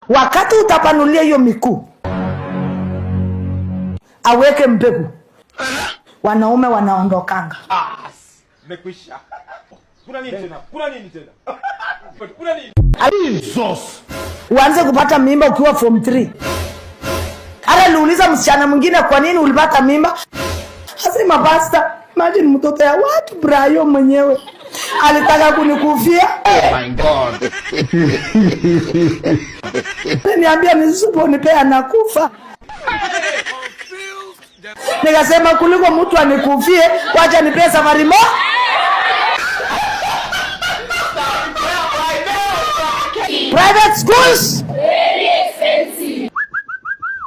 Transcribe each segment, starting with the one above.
Wakati utapanulia hiyo mikuu, aweke mbegu, wanaume wanaondokanga. Mekwisha. Kuna nini tena? Kuna nini tena? Kuna nini? Jesus. Uanze kupata mimba ukiwa form 3. Hata niuliza msichana mwingine kwa nini ulipata mimba? Asema basta, imagine mtoto ya watu Brayo mwenyewe alitaka kunikufia. Oh my God. Niambia nisiponipe nakufa. Nikasema kuliko mtu anikufie, wacha nipe safari moja. Private schools, very expensive.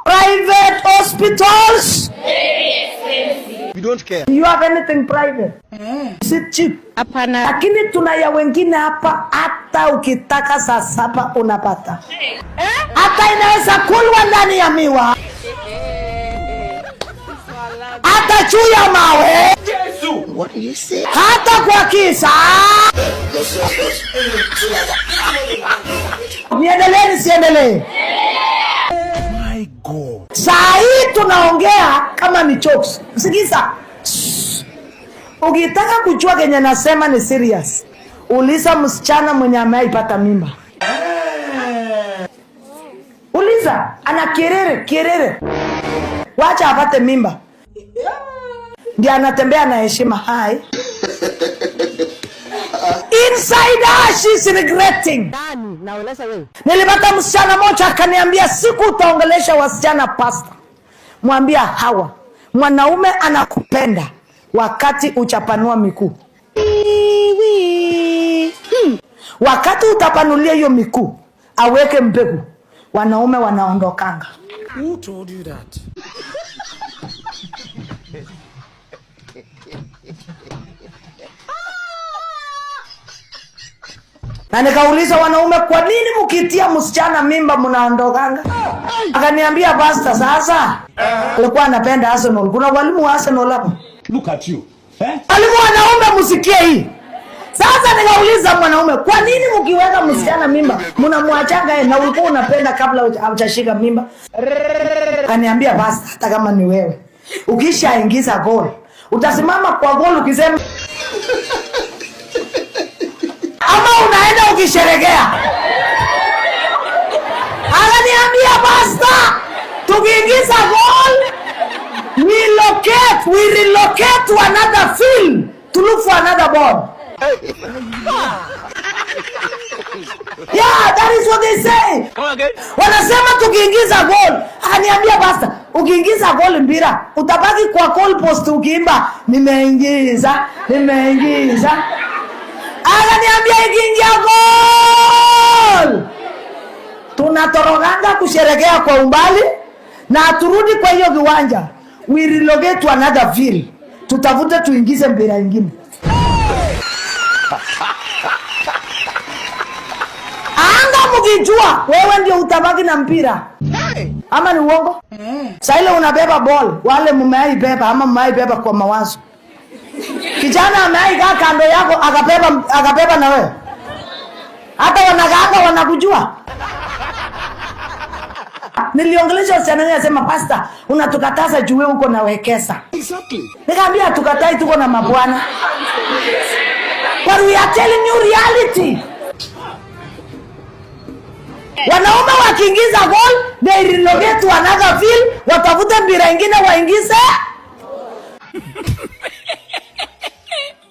Private hospitals, Very expensive. We don't care. Do you have anything private? Is it cheap? Hapana. Lakini tuna ya wengine hapa, hata ukitaka saa 7 unapata. Hata inaweza kulwa ndani ya miwa. Hata juu ya mawe. What do you say? Hata kwa kisa. Niendelee nisiendelee? My God. Saa hii tunaongea kama ni jokes. Sikiza. Ukitaka kujua kenye nasema ni serious, uliza msichana mwenye ameipata mimba. Uliza, ana kierere. Wacha apate mimba. Ndiye anatembea na heshima. Hai. Inside her she's regretting. Nani? Naeleza wewe. Nilipata msichana mmoja akaniambia, siku utaongelesha wasichana pasta, mwambia hawa mwanaume anakupenda wakati uchapanua mikuu. Wakati utapanulia hiyo mikuu, aweke mbegu, wanaume wanaondokanga. Who told you that? Na nikauliza wanaume, kwa nini mkitia msichana mimba mnaondokanga? Akaniambia pasta, sasa alikuwa anapenda Arsenal. Kuna walimu wa Arsenal hapa. Look at you. Walimu wanaume msikie hii. Sasa nikauliza mwanaume, kwa nini mkiweka msichana mimba mnamwachanga yeye na ulikuwa unapenda kabla hujashika mimba? Akaniambia pasta, hata kama ni wewe, ukishaingiza goal, utasimama kwa goal ukisema ama unaenda ukisherekea. Akaniambia pasta, tukiingiza goal, we relocate to another field to look for another ball. Yeah, that is what they say. Okay. Wanasema tukiingiza goal. Akaniambia basta, ukiingiza goal mpira, utabaki kwa goal post ukiimba nimeingiza. Akaniambia ikiingia goal, tunatoroganga kusherekea kwa umbali na turudi kwa hiyo kiwanja. We relocate to another field. Tutafute tuingize mpira nyingine. Anga mkijua wewe ndio utabaki na mpira. Ama ni uongo? Sasa ile unabeba ball, wale mmeaibeba ama mmeaibeba kwa mawazo. Kijana ameikaa kando yako akabeba na wewe. Hata wanagaga wanakujua. Niliongelesha wasichana wengi nasema pasta, unatukataza juu wewe uko na wekesa. Exactly. Nikamwambia tukatai tuko na mabwana. But we are telling you reality. Wanaume wakiingiza goal, they relocate to another field, watafute mpira ingine waingize.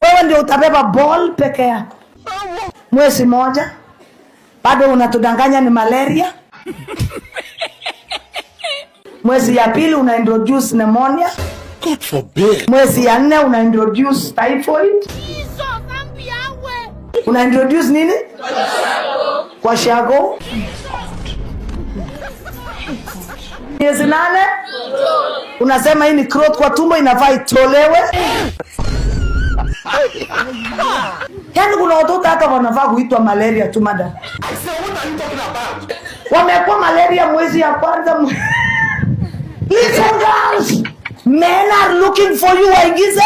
Wewe ndio utabeba ball peke yako. Mwezi moja bado unatudanganya ni malaria. Mwezi ya pili una introduce pneumonia. God forbid. Mwezi ya 4 una introduce typhoid. Una introduce nini? Kwa shago. Mwezi 8 unasema hii ni growth kwa tumbo inafaa itolewe. Yaani kuna watoto hata wanafaa kuitwa malaria tu madam. Wamekuwa malaria mwezi ya kwanza. Listen girls, men are looking for you. Why is it?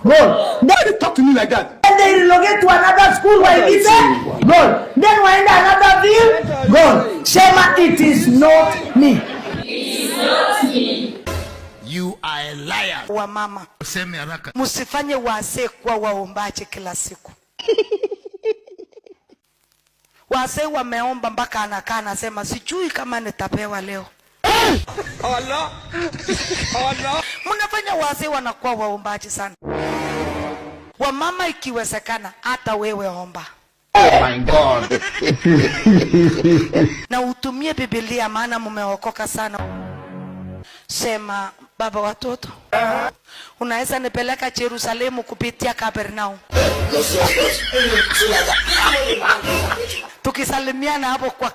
Go. Why you talk to me like that? they relocate to another school, Waibite, goal. Then waenda another field, goal. Sema it is not me. It's not me. You are a liar. Wa mama, Useme haraka. musifanye wazee kuwa waombaji kila siku. Wazee wameomba mpaka anakaa anasema sijui kama nitapewa leo. Allah. Allah. Mnafanya wazee wanakuwa waombaji sana. Wamama ikiwezekana hata wewe omba. Oh my God. Na utumie Biblia maana mumeokoka sana. Sema baba watoto, unaweza nipeleka Yerusalemu kupitia Kapernaum. Tukisalimiana hapo kwa